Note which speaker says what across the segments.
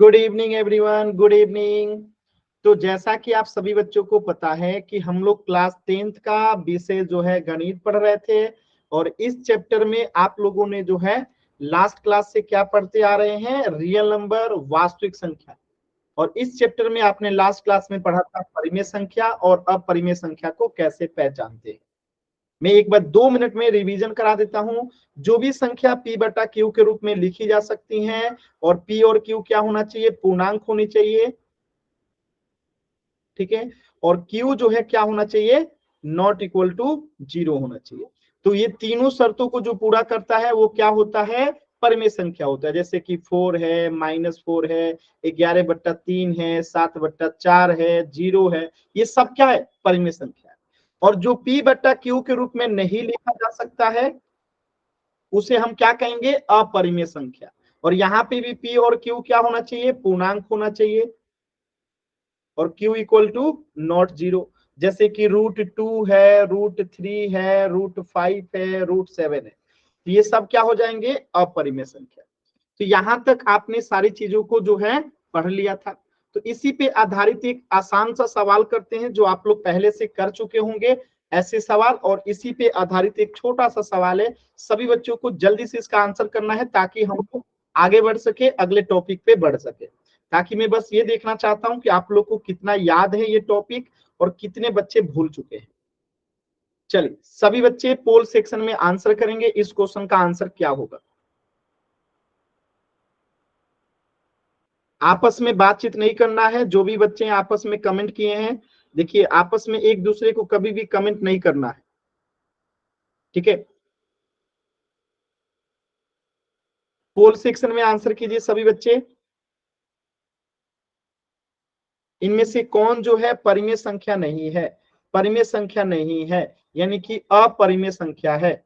Speaker 1: Good evening everyone, good evening. तो जैसा कि आप सभी बच्चों को पता है कि हम लोग क्लास 10th का विषय जो है गणित पढ़ रहे थे, और इस चैप्टर में आप लोगों ने जो है लास्ट क्लास से क्या पढ़ते आ रहे हैं, रियल नंबर, वास्तविक संख्या। और इस चैप्टर में आपने लास्ट क्लास में पढ़ा था परिमेय संख्या और अपरिमेय संख्या को कैसे पहचानते हैं। मैं एक बार 2 मिनट में रिवीजन करा देता हूं। जो भी संख्या p बटा क्यू के रूप में लिखी जा सकती हैं, और p और q क्या होना चाहिए, पूर्णांक होनी चाहिए, ठीक है। और q जो है क्या होना चाहिए, नॉट इक्वल टू 0 होना चाहिए। तो ये तीनों शर्तों को जो पूरा करता है वो क्या होता है, परिमेय संख्या होता है। जैसे कि 4 है, -4 है, 11/3 है, 7/4 है, 0 है, ये सब क्या है, परिमेय संख्या है। और जो p बटा क्यू के रूप में नहीं लिखा जा सकता है उसे हम क्या कहेंगे, अपरिमेय संख्या। और यहाँ पे भी p और q क्या होना चाहिए, पूर्णांक होना चाहिए, और q इक्वल टू नॉट 0। जैसे कि √2 है, √3 है, √5 है, √7 है, तो ये सब क्या हो जाएंगे, अपरिमेय संख्या। तो यहां तक आपने सारी चीजों को जो है पढ़ लिया था। तो इसी पे आधारित एक आसान सा सवाल करते हैं जो आप लोग पहले से कर चुके होंगे ऐसे सवाल, और इसी पे आधारित एक छोटा सा सवाल है। सभी बच्चों को जल्दी से इसका आंसर करना है ताकि हम लोग आगे बढ़ सके, अगले टॉपिक पे बढ़ सके। ताकि मैं बस ये देखना चाहता हूं कि आप लोग को कितना याद है ये टॉपिक और कितने बच्चे भूल चुके हैं। चलिए सभी बच्चे पोल सेक्शन में आंसर करेंगे, इस क्वेश्चन का आंसर क्या होगा। आपस में बातचीत नहीं करना है, जो भी बच्चे आपस में कमेंट किए हैं, देखिए आपस में एक दूसरे को कभी भी कमेंट नहीं करना है, ठीक है। पोल सेक्शन में आंसर कीजिए सभी बच्चे। इनमें से कौन जो है परिमेय संख्या नहीं है, परिमेय संख्या नहीं है यानी कि अपरिमेय संख्या है।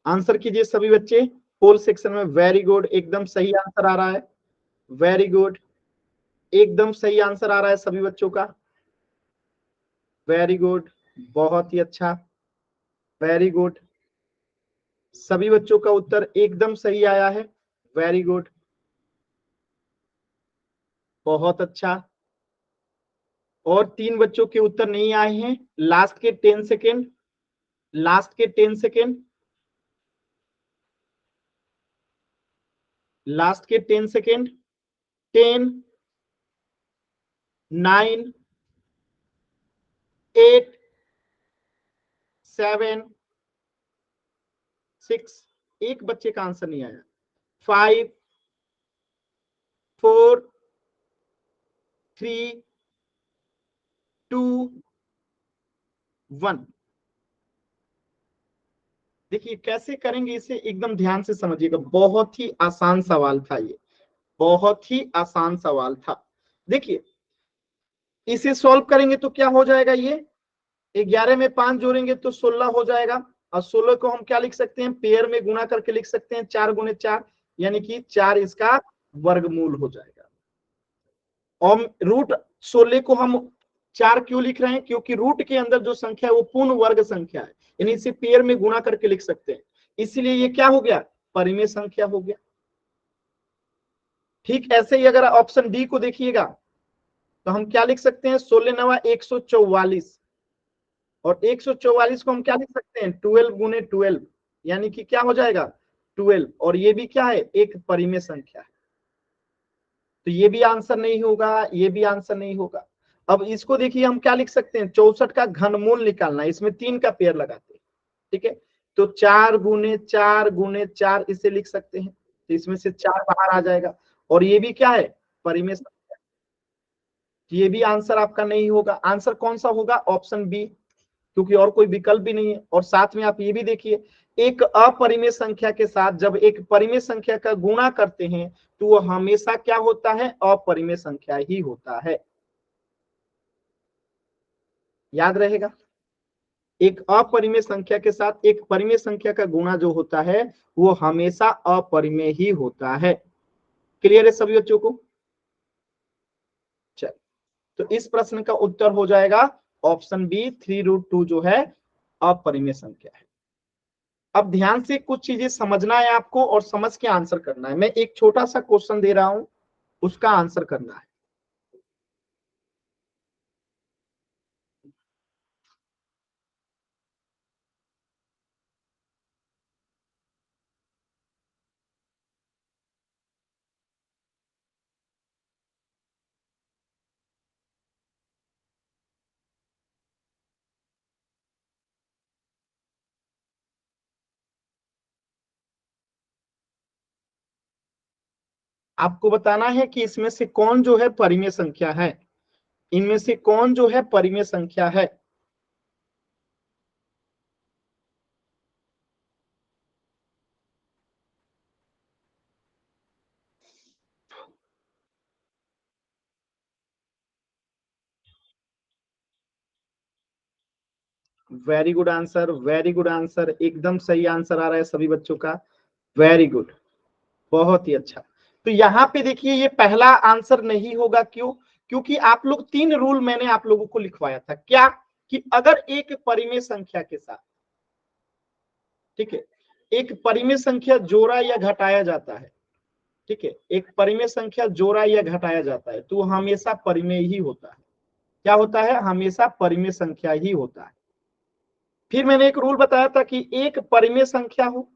Speaker 1: आंसर कीजिए सभी बच्चे पोल सेक्शन में। वेरी गुड, एकदम सही आंसर आ रहा है। वेरी गुड, एकदम सही आंसर आ रहा है सभी बच्चों का। वेरी गुड, बहुत ही अच्छा, वेरी गुड। सभी बच्चों का उत्तर एकदम सही आया है। वेरी गुड, बहुत अच्छा। और 3 बच्चों के उत्तर नहीं आए हैं। लास्ट के 10 सेकेंड, लास्ट के 10 सेकेंड, लास्ट के 10 सेकेंड। 10, 9, 8, 7, 6, एक बच्चे का आंसर नहीं आया। 5, 4, 3, 2, 1। देखिए कैसे करेंगे इसे, एकदम ध्यान से समझिएगा। बहुत ही आसान सवाल था ये, बहुत ही आसान सवाल था। देखिए इसे सॉल्व करेंगे तो क्या हो जाएगा, ये 11 में 5 जोड़ेंगे तो 16 हो जाएगा। और 16 को हम क्या लिख सकते हैं, पेयर में गुना करके लिख सकते हैं, 4 गुने 4, यानी कि 4 इसका वर्गमूल हो जाएगा। और √16 को हम 4 क्यों लिख रहे हैं, क्योंकि रूट के अंदर जो संख्या है वो पूर्ण वर्ग संख्या है, यानी इसे पेयर में गुना करके लिख सकते हैं, इसलिए ये क्या हो गया, परिमेय संख्या हो गया। ठीक ऐसे ही अगर ऑप्शन डी को देखिएगा तो हम क्या लिख सकते हैं, 16 × 9 = 144, और 144 को हम क्या लिख सकते हैं, 12 गुने 12, यानी कि क्या हो जाएगा 12, और ये भी क्या है, एक परिमेय संख्या है। तो ये भी आंसर नहीं होगा, ये भी आंसर नहीं होगा। अब इसको देखिए हम क्या लिख सकते हैं, 64 का घनमूल निकालना है, इसमें 3 का पेयर लगाते हैं, ठीक है। तो 4 गुने 4 गुने 4 इसे लिख सकते हैं, तो इसमें से 4 बाहर आ जाएगा, और ये भी क्या है, परिमेय संख्या। ये भी आंसर आपका नहीं होगा। आंसर कौन सा होगा, ऑप्शन बी, क्योंकि और कोई विकल्प भी नहीं है। और साथ में आप ये भी देखिए, एक अपरिमेय संख्या के साथ जब एक परिमेय संख्या का गुणा करते हैं तो वो हमेशा क्या होता है, अपरिमेय संख्या ही होता है, याद रहेगा। एक अपरिमेय संख्या के साथ एक परिमेय संख्या का गुणा जो होता है वो हमेशा अपरिमेय ही होता है। क्लियर है सभी बच्चों को। चल, तो इस प्रश्न का उत्तर हो जाएगा ऑप्शन बी, 3√2 जो है अपरिमेय संख्या है। अब ध्यान से कुछ चीजें समझना है आपको और समझ के आंसर करना है। मैं एक छोटा सा क्वेश्चन दे रहा हूं, उसका आंसर करना है। आपको बताना है कि इसमें से कौन जो है परिमेय संख्या है, इनमें से कौन जो है परिमेय संख्या है। Very good answer, very good answer, एकदम सही आंसर आ रहा है सभी बच्चों का। वेरी गुड, बहुत ही अच्छा। तो यहाँ पे देखिए ये पहला आंसर नहीं होगा, क्यों? क्योंकि आप लोग 3 रूल मैंने आप लोगों को लिखवाया था, क्या कि अगर एक परिमेय संख्या के साथ, ठीक है, एक परिमेय संख्या जोड़ा या घटाया जाता है, ठीक है, एक परिमेय संख्या जोड़ा या घटाया जाता है तो हमेशा परिमेय ही होता है। क्या होता है? हमेशा परिमेय संख्या ही होता है। फिर मैंने एक रूल बताया था कि एक परिमेय संख्या हो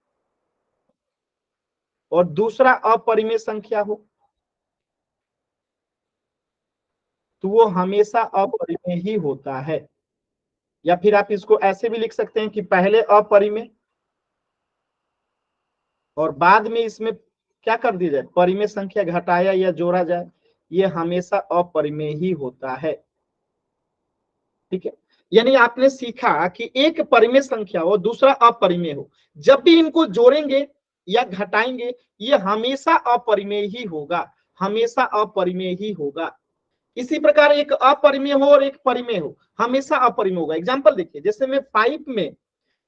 Speaker 1: और दूसरा अपरिमेय संख्या हो तो वो हमेशा अपरिमेय ही होता है। या फिर आप इसको ऐसे भी लिख सकते हैं कि पहले अपरिमेय और बाद में इसमें क्या कर दिया जाए, परिमेय संख्या घटाया या जोड़ा जाए, ये हमेशा अपरिमेय ही होता है। ठीक है, यानी आपने सीखा कि एक परिमेय संख्या हो दूसरा अपरिमेय हो, जब भी इनको जोड़ेंगे या घटाएंगे ये हमेशा अपरिमेय ही होगा, हमेशा अपरिमेय ही होगा। इसी प्रकार एक अपरिमेय हो और एक परिमेय हो, हमेशा अपरिमेय होगा। एग्जांपल देखिए, जैसे मैं 5 में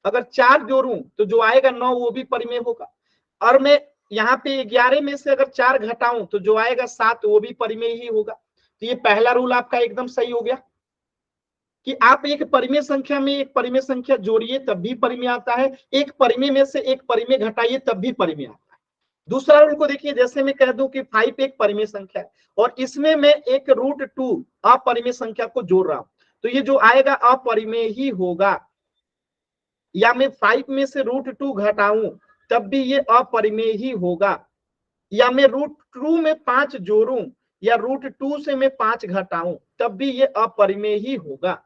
Speaker 1: अगर 4 जोड़ूं तो जो आएगा 9 वो भी परिमेय होगा, और मैं यहाँ पे 11 में से अगर 4 घटाऊं तो जो आएगा 7 वो भी परिमेय ही होगा। तो ये पहला रूल आपका एकदम सही हो गया कि आप एक परिमेय संख्या में एक परिमेय संख्या जोड़िए तब भी परिमेय आता है, एक परिमेय में से एक परिमेय घटाइए तब भी परिमेय आता है। दूसरा रूल को देखिए, जैसे मैं कह दूं कि 5 एक परिमेय संख्या है और इसमें मैं एक √2 अपरिमेय संख्या को जोड़ रहा हूं तो ये जो आएगा अपरिमेय ही होगा। या मैं 5 में से √2 घटाऊं तब भी ये अपरिमेय ही होगा। या मैं √2 में 5 जोड़ूं या √2 से मैं 5 घटाऊं तब भी ये अपरिमेय ही होगा।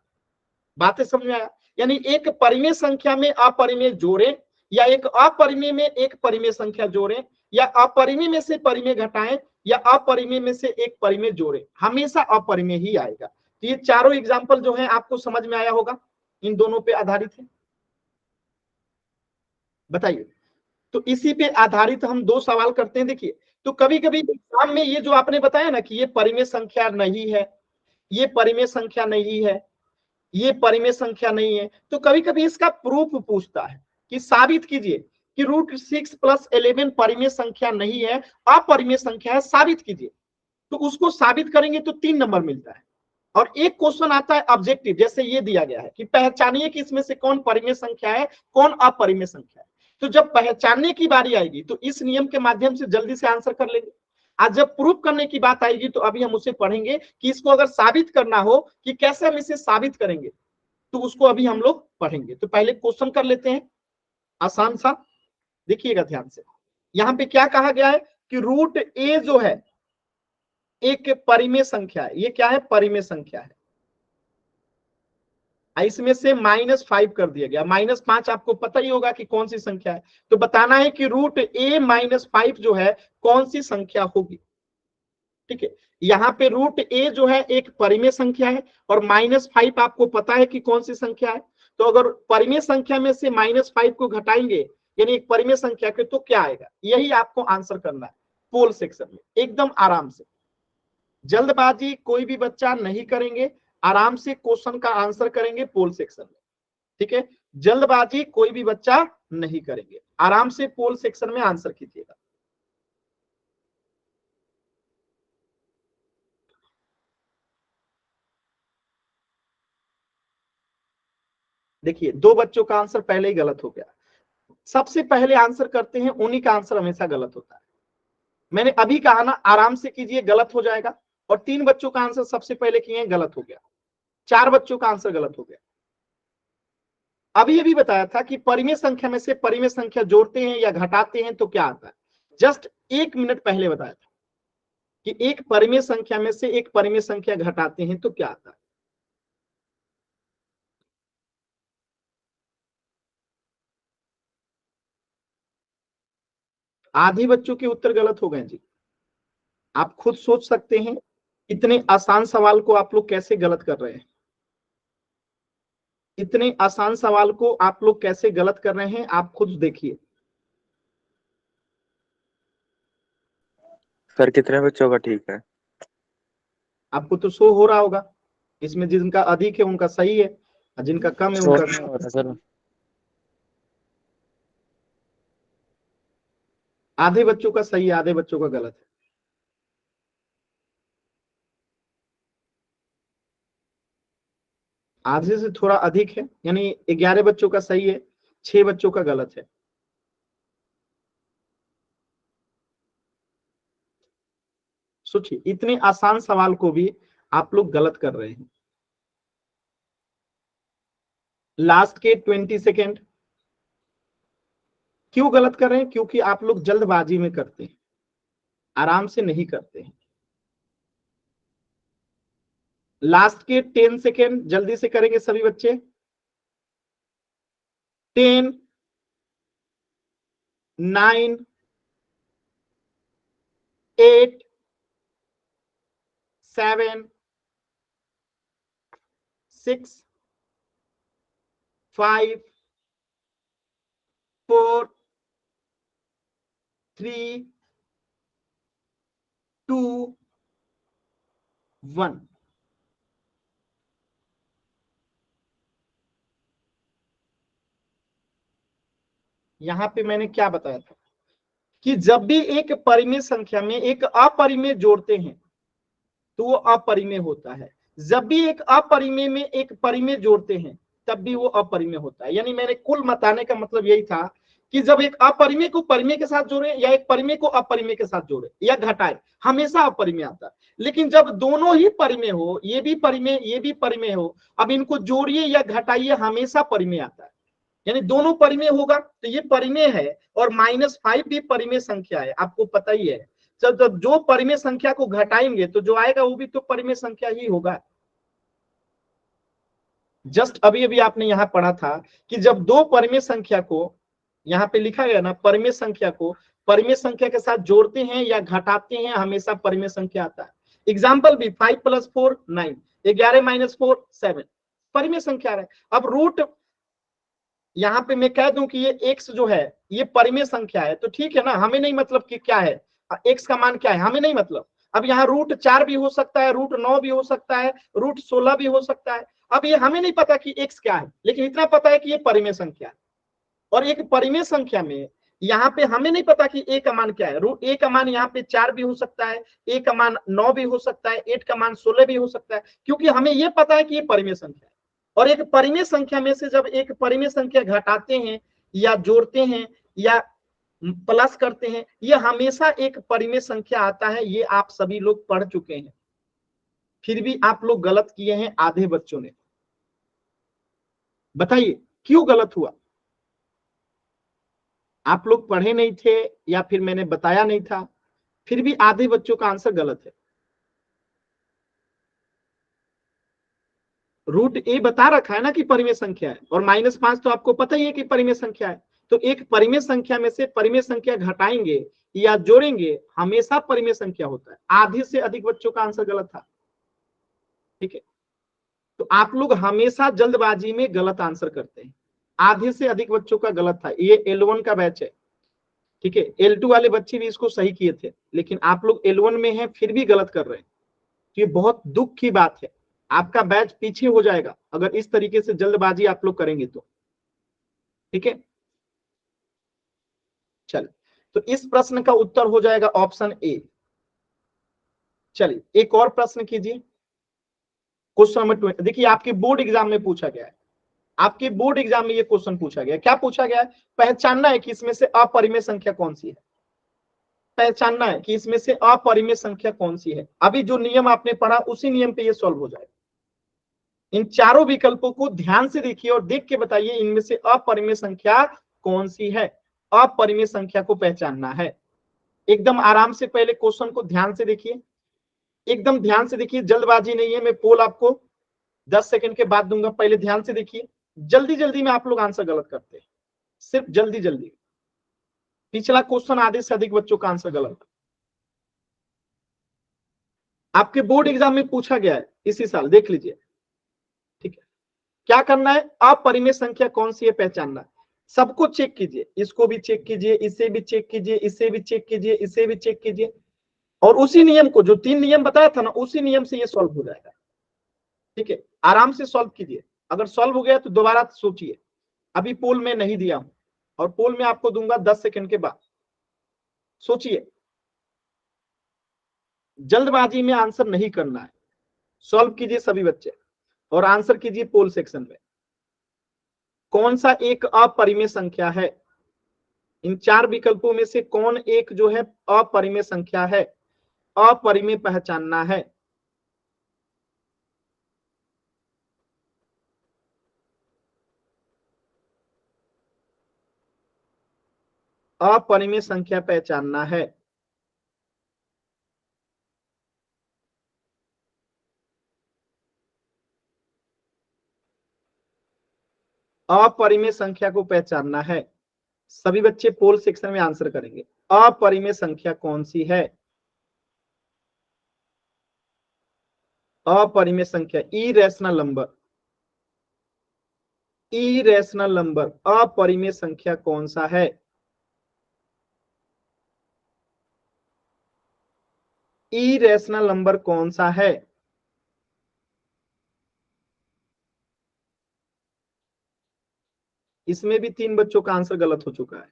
Speaker 1: बातें समझ में आया? यानी एक परिमेय संख्या में अपरिमेय जोड़े या एक अपरिमेय में एक परिमेय संख्या जोड़े या अपरिमेय में से परिमेय घटाएं या अपरिमेय में से एक परिमेय जोड़े, हमेशा अपरिमेय ही आएगा। तो ये चारों एग्जांपल जो है आपको समझ में आया होगा, इन दोनों पे आधारित है। बताइए, तो इसी पे आधारित हम 2 सवाल करते हैं। देखिए, तो कभी कभी एग्जाम में ये जो आपने बताया ना कि ये परिमेय संख्या नहीं है, ये परिमेय संख्या नहीं है, ये परिमेय संख्या नहीं है, तो कभी कभी इसका प्रूफ पूछता है कि साबित कीजिए कि √6 + 11 परिमेय संख्या नहीं है, अपरिमेय संख्या है, साबित कीजिए। तो उसको साबित करेंगे तो 3 नंबर मिलता है। और एक क्वेश्चन आता है ऑब्जेक्टिव, जैसे ये दिया गया है कि पहचानिए कि इसमें से कौन परिमेय संख्या है कौन अपरिमेय संख्या है। तो जब पहचानने की बारी आएगी तो इस नियम के माध्यम से जल्दी से आंसर कर लेंगे। आज जब प्रूफ करने की बात आएगी तो अभी हम उसे पढ़ेंगे कि इसको अगर साबित करना हो कि कैसे हम इसे साबित करेंगे, तो उसको अभी हम लोग पढ़ेंगे। तो पहले क्वेश्चन कर लेते हैं आसान सा, देखिएगा ध्यान से। यहाँ पे क्या कहा गया है कि √a जो है एक परिमेय संख्या है। ये क्या है? परिमेय संख्या है। इसमें से -5 कर दिया गया। -5 आपको पता ही होगा कि कौन सी संख्या है, तो बताना है कि √a - 5 जो है कौन सी संख्या होगी। ठीक है, यहाँ पे √a जो है एक परिमेय संख्या है और -5 आपको पता है कि कौन सी संख्या है। तो अगर परिमेय संख्या में से -5 को घटाएंगे यानी एक परिमेय संख्या के, तो क्या आएगा, यही आपको आंसर करना है पोल सेक्शन में, एकदम आराम से। जल्दबाजी कोई भी बच्चा नहीं करेंगे, आराम से क्वेश्चन का आंसर करेंगे पोल सेक्शन में। ठीक है, जल्दबाजी कोई भी बच्चा नहीं करेंगे, आराम से पोल सेक्शन में आंसर कीजिएगा। देखिए, 2 बच्चों का आंसर पहले ही गलत हो गया। सबसे पहले आंसर करते हैं उन्हीं का आंसर हमेशा गलत होता है। मैंने अभी कहा ना, आराम से कीजिए, गलत हो जाएगा। और 3 बच्चों का आंसर सबसे पहले किए, गलत हो गया। 4 बच्चों का आंसर गलत हो गया। अभी बताया था कि परिमेय संख्या में से परिमेय संख्या जोड़ते हैं या घटाते हैं तो क्या आता है। जस्ट 1 मिनट पहले बताया था कि एक परिमेय संख्या में से एक परिमेय संख्या घटाते हैं तो क्या आता है। आधे बच्चों के उत्तर गलत हो गए जी। आप खुद सोच सकते हैं इतने आसान सवाल को आप लोग कैसे गलत कर रहे हैं। इतने आसान सवाल को आप लोग कैसे गलत कर रहे हैं, आप खुद देखिए।
Speaker 2: सर कितने बच्चों का ठीक है?
Speaker 1: आपको तो शो हो रहा होगा, इसमें जिनका अधिक है उनका सही है, और जिनका कम है
Speaker 2: शो
Speaker 1: उनका
Speaker 2: नहीं हो रहा सर।
Speaker 1: आधे बच्चों का सही है, आधे बच्चों का गलत है। आधे से थोड़ा अधिक है, यानी 11 बच्चों का सही है, 6 बच्चों का गलत है। सोचिए, इतने आसान सवाल को भी आप लोग गलत कर रहे हैं। लास्ट के 20 सेकेंड। क्यों गलत कर रहे हैं? क्योंकि आप लोग जल्दबाजी में करते हैं, आराम से नहीं करते हैं। लास्ट के 10 सेकेंड जल्दी से करेंगे सभी बच्चे। 10, 9, 8, 7, 6, 5, 4, 3, 2, 1। यहां पे मैंने क्या बताया था कि जब भी एक परिमेय संख्या में एक अपरिमेय जोड़ते हैं तो वो अपरिमेय होता है। जब भी एक अपरिमेय में एक परिमेय जोड़ते हैं तब भी वो अपरिमेय होता है। यानी मैंने कुल बताने का मतलब यही था कि जब एक अपरिमेय को परिमेय के साथ जोड़े या एक परिमेय को अपरिमेय के साथ जोड़े या घटाए, हमेशा अपरिमेय आता है। लेकिन जब दोनों ही परिमेय हो, ये भी परिमेय ये भी परिमेय हो, अब इनको जोड़िए या घटाइए, हमेशा परिमेय आता है। यानी दोनों परिमेय होगा तो ये परिमेय है, और -5 भी परिमेय संख्या है, आपको पता ही है। जब जो परिमेय संख्या को घटाएंगे तो जो आएगा वो भी तो परिमेय संख्या ही होगा। जस्ट अभी अभी आपने यहां पढ़ा था कि जब दो परिमेय संख्या को, यहां पे लिखा गया ना, परिमेय संख्या को परिमेय संख्या के साथ जोड़ते हैं या घटाते हैं, हमेशा परिमेय संख्या आता है। एग्जाम्पल भी 5 + 4 9, 11 - 4 7, परिमेय संख्या है। अब रूट यहाँ पे मैं कह दूं कि ये x जो है ये परिमेय संख्या है तो ठीक है ना, हमें नहीं मतलब कि क्या है x का मान क्या है, हमें नहीं मतलब। अब यहाँ √4 भी हो सकता है, √9 भी हो सकता है, √16 भी हो सकता है। अब ये हमें नहीं पता कि x क्या है, लेकिन इतना पता है कि ये परिमेय संख्या है। और एक परिमेय संख्या में यहाँ पे हमें नहीं पता कि a का मान क्या है। a का मान यहाँ पे 4 भी हो सकता है, a का मान 9 भी हो सकता है, 8 का मान 16 भी हो सकता है, क्योंकि हमें ये पता है कि ये परिमेय संख्या है। और एक परिमेय संख्या में से जब एक परिमेय संख्या घटाते हैं या जोड़ते हैं या प्लस करते हैं, ये हमेशा एक परिमेय संख्या आता है। ये आप सभी लोग पढ़ चुके हैं, फिर भी आप लोग गलत किए हैं आधे बच्चों ने। बताइए क्यों गलत हुआ? आप लोग पढ़े नहीं थे या फिर मैंने बताया नहीं था, फिर भी आधे बच्चों का आंसर गलत है। √a बता रखा है ना कि परिमेय संख्या है, और -5 तो आपको पता ही है कि परिमेय संख्या है। तो एक परिमेय संख्या में से परिमेय संख्या घटाएंगे या जोड़ेंगे, हमेशा परिमेय संख्या होता है। आधे से अधिक बच्चों का आंसर गलत था, ठीक है। तो आप लोग हमेशा जल्दबाजी में गलत आंसर करते हैं। आधे से अधिक बच्चों का गलत था। ये L1 का बैच है, ठीक है। L2 वाले बच्चे भी इसको सही किए थे, लेकिन आप लोग L1 में हैं फिर भी गलत कर रहे हैं। तो ये बहुत दुख की बात है, आपका बैच पीछे हो जाएगा अगर इस तरीके से जल्दबाजी आप लोग करेंगे तो, ठीक है। चलिए, तो इस प्रश्न का उत्तर हो जाएगा ऑप्शन ए। चलिए एक और प्रश्न कीजिए। क्वेश्चन नंबर 20, देखिए आपके बोर्ड एग्जाम में पूछा गया है। आपके बोर्ड एग्जाम में ये क्वेश्चन पूछा गया। क्या पूछा गया है? पहचानना है कि इसमें से अपरिमेय संख्या कौन सी है। पहचानना है कि इसमें से अपरिमेय संख्या कौन सी है। अभी जो नियम आपने पढ़ा उसी नियम पे ये सॉल्व हो जाएगा। इन चारों विकल्पों को ध्यान से देखिए और देख के बताइए इनमें से अपरिमेय संख्या कौन सी है। अपरिमेय संख्या को पहचानना है। एकदम आराम से पहले क्वेश्चन को ध्यान से देखिए, एकदम ध्यान से देखिए, जल्दबाजी नहीं है। मैं पोल आपको 10 सेकंड के बाद दूंगा, पहले ध्यान से देखिए। जल्दी जल्दी में आप लोग आंसर गलत करते हैं, सिर्फ जल्दी जल्दी। पिछला क्वेश्चन आधे से अधिक बच्चों का आंसर गलत आपके बोर्ड एग्जाम में पूछा गया है इसी साल, देख लीजिए। ठीक है, क्या करना है? अपरिमेय संख्या कौन सी है पहचानना है। सबको चेक कीजिए, इसको भी चेक कीजिए, इसे भी चेक कीजिए, इसे भी चेक कीजिए, इसे भी चेक कीजिए, और उसी नियम को, जो 3 नियम बताया था ना, उसी नियम से ये सॉल्व हो जाएगा। ठीक है, आराम से सॉल्व कीजिए। अगर सॉल्व हो गया तो दोबारा सोचिए। अभी पोल में नहीं दिया हूं और पोल में आपको दूंगा 10 सेकंड के बाद। सोचिए, जल्दबाजी में आंसर नहीं करना है। सॉल्व कीजिए सभी बच्चे और आंसर कीजिए पोल सेक्शन में। कौन सा एक अपरिमेय संख्या है? इन 4 विकल्पों में से कौन एक जो है अपरिमेय संख्या है? अपरिमेय पहचानना है। अपरिमेय संख्या पहचानना है। अपरिमेय संख्या को पहचानना है। सभी बच्चे पोल सेक्शन में आंसर करेंगे। अपरिमेय संख्या कौन सी है? अपरिमेय संख्या, इरेशनल नंबर। इरेशनल नंबर, अपरिमेय संख्या कौन सा है? इरेशनल नंबर कौन सा है? इसमें भी 3 बच्चों का आंसर गलत हो चुका है।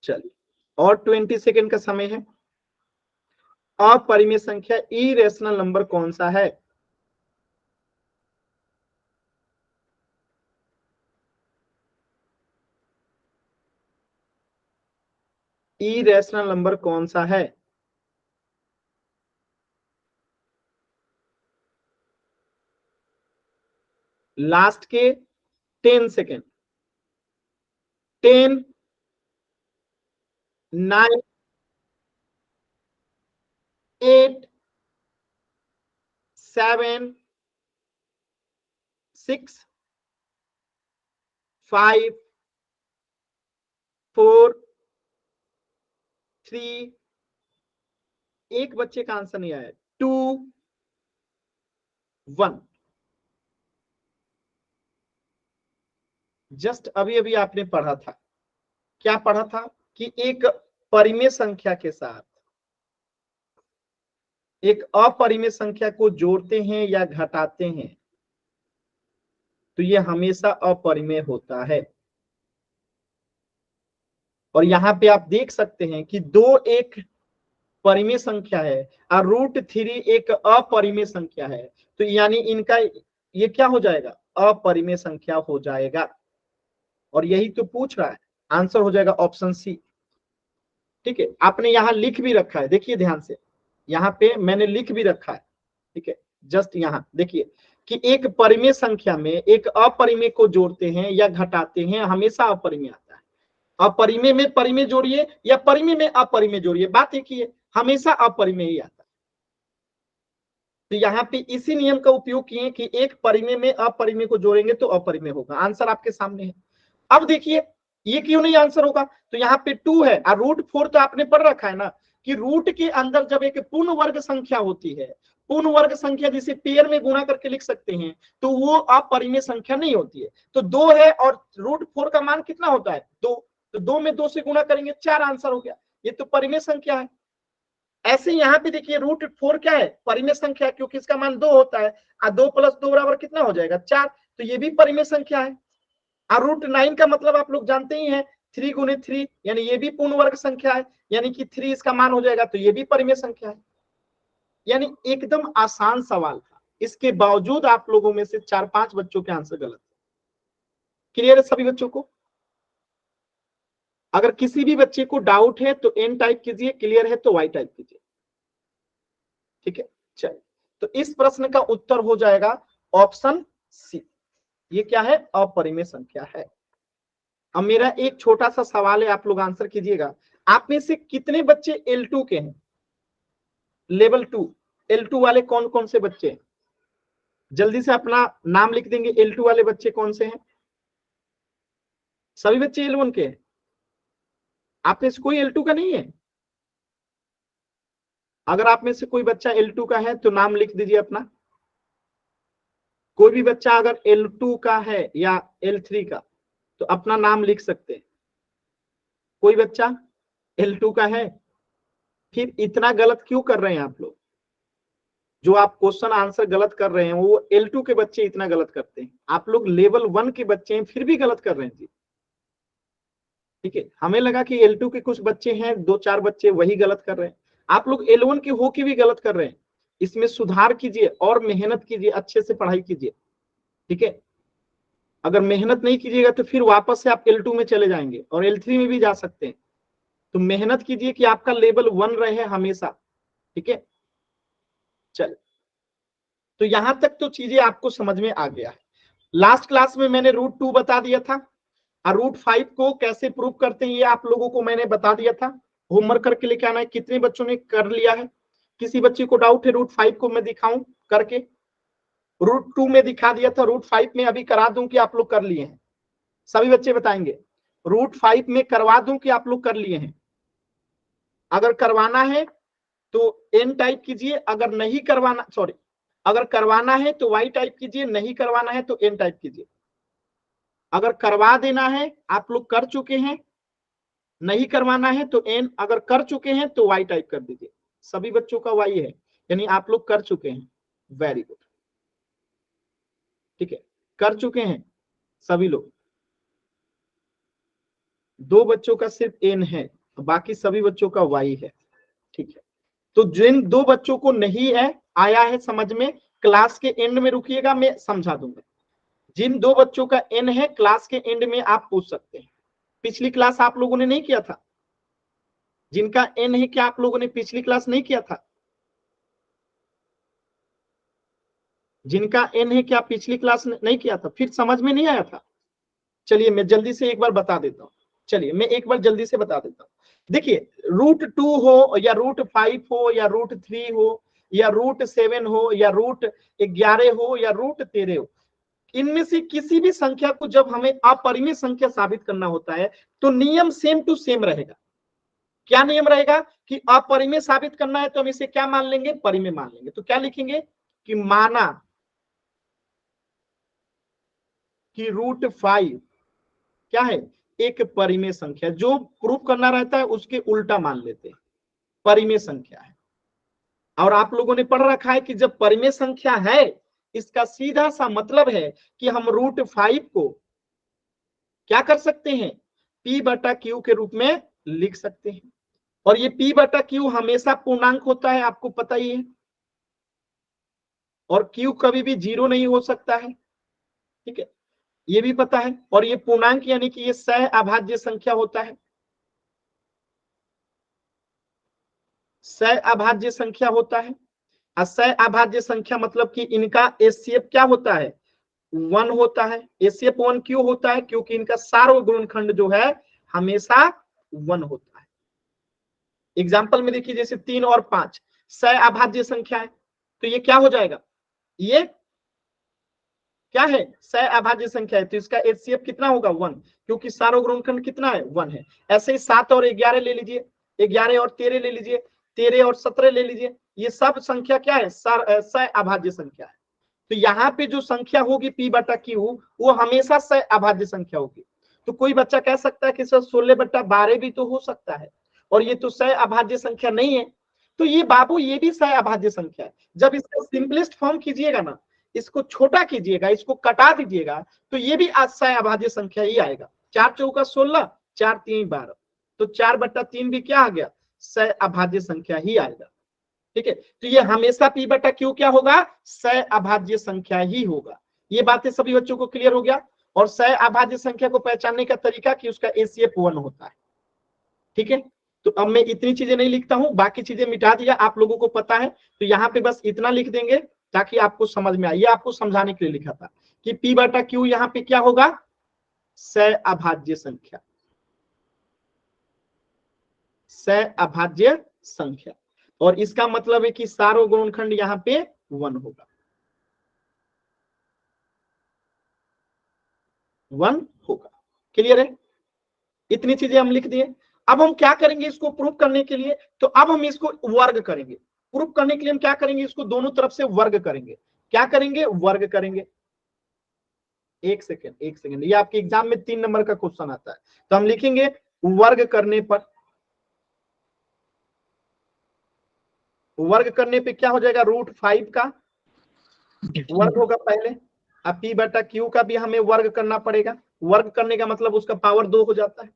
Speaker 1: चलिए, और 20 सेकेंड का समय है। अपरिमेय संख्या, इरेशनल नंबर कौन सा है? इरेशनल नंबर कौन सा है? लास्ट के 10 सेकेंड। 10, 9, 8, 7, 6, 5, 4, 3, एक बच्चे का आंसर नहीं आया, 2, 1। जस्ट अभी अभी आपने पढ़ा था, क्या पढ़ा था? कि एक परिमेय संख्या के साथ एक अपरिमेय संख्या को जोड़ते हैं या घटाते हैं तो ये हमेशा अपरिमेय होता है। और यहाँ पे आप देख सकते हैं कि 2 एक परिमेय संख्या है और √3 एक अपरिमेय संख्या है, तो यानी इनका ये क्या हो जाएगा? अपरिमेय संख्या हो जाएगा। और यही तो पूछ रहा है, आंसर हो जाएगा ऑप्शन सी। ठीक है, आपने यहाँ लिख भी रखा है, देखिए ध्यान से, यहाँ पे मैंने लिख भी रखा है। ठीक है, जस्ट यहाँ देखिए कि एक परिमेय संख्या में एक अपरिमेय को जोड़ते हैं या घटाते हैं, हमेशा अपरिमेय आता है। अपरिमेय में परिमेय जोड़िए या परिमेय में अपरिमेय जोड़िए, बात एक ही है, हमेशा अपरिमेय ही आता है। तो यहाँ पे इसी नियम का उपयोग किए कि एक परिमेय में अपरिमेय को जोड़ेंगे तो अपरिमेय होगा। आंसर आपके सामने है। अब देखिए ये क्यों नहीं आंसर होगा? तो यहाँ पे 2 है और √4 तो आपने पढ़ रखा है ना कि रूट के अंदर जब एक पूर्ण वर्ग संख्या होती है, पूर्ण वर्ग संख्या जिसे पेयर में गुणा करके लिख सकते हैं, तो वो अपरिमेय संख्या नहीं होती है। तो 2 है और √4 का मान कितना होता है? 2। तो 2 में 2 से गुणा करेंगे, 4 आंसर हो गया। ये तो परिमेय संख्या है। ऐसे यहाँ पे देखिए √4 क्या है? परिमेय संख्या, क्योंकि इसका मान 2 होता है और 2 + 2 बराबर कितना हो जाएगा? 4। तो ये भी परिमेय संख्या है। और √9 का मतलब आप लोग जानते ही हैं, 3 × 3, यानी ये भी पूर्ण वर्ग संख्या है, यानी कि 3 इसका मान हो जाएगा, तो ये भी परिमेय संख्या है। यानी एकदम आसान सवाल था, इसके बावजूद आप लोगों में से 4-5 बच्चों के आंसर गलत है। क्लियर है सभी बच्चों को? अगर किसी भी बच्चे को डाउट है तो एन टाइप कीजिए, क्लियर है तो वाई टाइप कीजिए। ठीक है, चलिए, तो इस प्रश्न का उत्तर हो जाएगा ऑप्शन सी। ये क्या है? अपरिमेय संख्या है। अब मेरा एक छोटा सा सवाल है, आप लोग आंसर कीजिएगा। आप में से कितने बच्चे L2 के हैं? लेवल 2 L2 वाले कौन कौन से बच्चे हैं? जल्दी से अपना नाम लिख देंगे। L2 वाले बच्चे कौन से हैं? सभी बच्चे L1 के हैं? आप में से कोई L2 का नहीं है? अगर आप में से कोई बच्चा L2 का है तो नाम लिख दीजिए अपना। कोई भी बच्चा अगर L2 का है या L3 का तो अपना नाम लिख सकते हैं। कोई बच्चा L2 का है? फिर इतना गलत क्यों कर रहे हैं आप लोग? जो आप क्वेश्चन आंसर गलत कर रहे हैं वो L2 के बच्चे इतना गलत करते हैं, आप लोग लेवल 1 के बच्चे हैं फिर भी गलत कर रहे हैं जी। ठीक है, हमें लगा कि L2 के कुछ बच्चे हैं, 2-4 बच्चे वही गलत कर रहे हैं। आप लोग L1 के हो के भी गलत कर रहे हैं। इसमें सुधार कीजिए और मेहनत कीजिए, अच्छे से पढ़ाई कीजिए। ठीक है, अगर मेहनत नहीं कीजिएगा तो फिर वापस से आप L2 में चले जाएंगे और L3 में भी जा सकते हैं। तो मेहनत कीजिए कि आपका लेवल 1 रहे हमेशा। ठीक है, चल, तो यहां तक तो चीजें आपको समझ में आ गया है। लास्ट क्लास में मैंने √2 बता दिया था और √5 को कैसे प्रूव करते हैं ये आप लोगों को मैंने बता दिया था। होमवर्क करके लेके आना है। कितने बच्चों ने कर लिया है? किसी बच्चे को डाउट है √5 को मैं दिखाऊं करके? √2 में दिखा दिया था, √5 में अभी करा दूं कि आप लोग कर लिए हैं? सभी बच्चे बताएंगे। √5 में करवा दूं कि आप लोग कर लिए हैं? अगर करवाना है तो एन टाइप कीजिए, अगर नहीं करवाना, सॉरी, अगर करवाना है तो वाई टाइप कीजिए, नहीं करवाना है तो एन टाइप कीजिए। अगर करवा देना है, आप लोग कर चुके हैं, नहीं करवाना है तो एन, अगर कर चुके हैं तो वाई टाइप कर दीजिए। सभी बच्चों का वाई है, यानी आप लोग कर चुके हैं। वेरी गुड, ठीक है, कर चुके हैं सभी लोग। 2 बच्चों का सिर्फ एन है, बाकी सभी बच्चों का वाई है। ठीक है, तो जिन 2 बच्चों को नहीं है आया है समझ में, क्लास के एंड में रुकिएगा, मैं समझा दूंगा। जिन 2 बच्चों का एन है क्लास के एंड में आप पूछ सकते हैं। पिछली क्लास आप लोगों ने नहीं किया था? जिनका एन है, क्या आप लोगों ने पिछली क्लास नहीं किया था? जिनका एन है, क्या पिछली क्लास नहीं किया था? फिर समझ में नहीं आया था? चलिए मैं जल्दी से एक बार बता देता हूँ। चलिए मैं एक बार जल्दी से बता देता हूँ। देखिए, √2 हो या √5 हो या √3 हो या √7 हो या √11 हो या √13 हो, इनमें से किसी भी संख्या को जब हमें अपरिमेय संख्या साबित करना होता है तो नियम सेम टू सेम रहेगा। क्या नियम रहेगा? कि अपरिमेय साबित करना है तो हम इसे क्या मान लेंगे? परिमेय मान लेंगे। तो क्या लिखेंगे कि माना कि √5 क्या है? एक परिमेय संख्या। जो प्रूफ करना रहता है उसके उल्टा मान लेते हैं, परिमेय संख्या है। और आप लोगों ने पढ़ रखा है कि जब परिमेय संख्या है, इसका सीधा सा मतलब है कि हम √5 को क्या कर सकते हैं? P/Q के रूप में लिख सकते हैं। और ये P/Q हमेशा पूर्णांक होता है, आपको पता ही है। और Q कभी भी 0 नहीं हो सकता है। ठीक है, ये भी पता है। और ये पूर्णांक यानी कि ये सह अभाज्य संख्या होता है। सह अभाज्य संख्या होता है। असह अभाज्य संख्या मतलब कि इनका एचसीएफ क्या होता है? 1 होता है। एचसीएफ 1 क्यों होता है? क्योंकि इनका सार्वगुणनखंड जो है हमेशा 1 होता है। एग्जाम्पल में देखिए, जैसे 3 और 5 सह अभाज्य संख्या है, तो ये क्या हो जाएगा? ये क्या है? सह अभाज्य संख्या है, तो इसका एचसीएफ कितना होगा? 1, क्योंकि सार्वगुणनखंड कितना है? 1 है। ऐसे ही 7 और 11 ले लीजिए, 11 और 13 ले लीजिए, 13 और 17 ले लीजिए, ये सब संख्या क्या है? सह अभाज्य संख्या है। तो यहाँ पे जो संख्या होगी P/Q वो हमेशा सह अभाज्य संख्या होगी। तो कोई बच्चा कह सकता है कि सर 16/12 भी तो हो सकता है, और ये तो सह अभाज्य संख्या नहीं है। तो ये बाबू, ये भी सह अभाज्य संख्या है। जब इसका सिंपलेस्ट फॉर्म कीजिएगा ना, इसको छोटा कीजिएगा, इसको कटा दीजिएगा, तो ये भी सह अभाज्य संख्या ही आएगा। 4 चौका 16, 4 3 12, तो 4/3 भी क्या आ गया? सह अभाज्य संख्या ही आएगा। ठीक है, तो ये हमेशा P बटा Q क्या होगा, सह अभाज्य संख्या ही होगा। ये बातें सभी बच्चों को क्लियर हो गया। और सह अभाज्य संख्या को पहचानने का तरीका कि उसका ACF 1 होता है। ठीक है, तो अब मैं इतनी चीजें नहीं लिखता हूं, बाकी चीजें मिटा दिया, आप लोगों को पता है, तो यहाँ पे बस इतना लिख देंगे ताकि आपको समझ में आए। ये आपको समझाने के लिए लिखा था कि P बटा Q यहाँ पे क्या होगा, सह अभाज्य संख्या, सह अभाज्य संख्या। और इसका मतलब है कि सारो गुणनखंड यहाँ पे 1 होगा, 1 होगा। क्लियर है, इतनी चीजें हम लिख दिए। अब हम क्या करेंगे इसको प्रूव करने के लिए, तो अब हम इसको वर्ग करेंगे। प्रूव करने के लिए हम क्या करेंगे, इसको दोनों तरफ से वर्ग करेंगे। क्या करेंगे, वर्ग करेंगे। एक सेकेंड, ये आपके एग्जाम में 3 नंबर का क्वेश्चन आता है, तो हम लिखेंगे वर्ग करने पर, वर्ग करने पे क्या हो जाएगा, √5 का वर्ग होगा पहले। अब P बटा Q का भी हमें वर्ग करना पड़ेगा। वर्ग करने का मतलब उसका पावर 2 हो जाता है।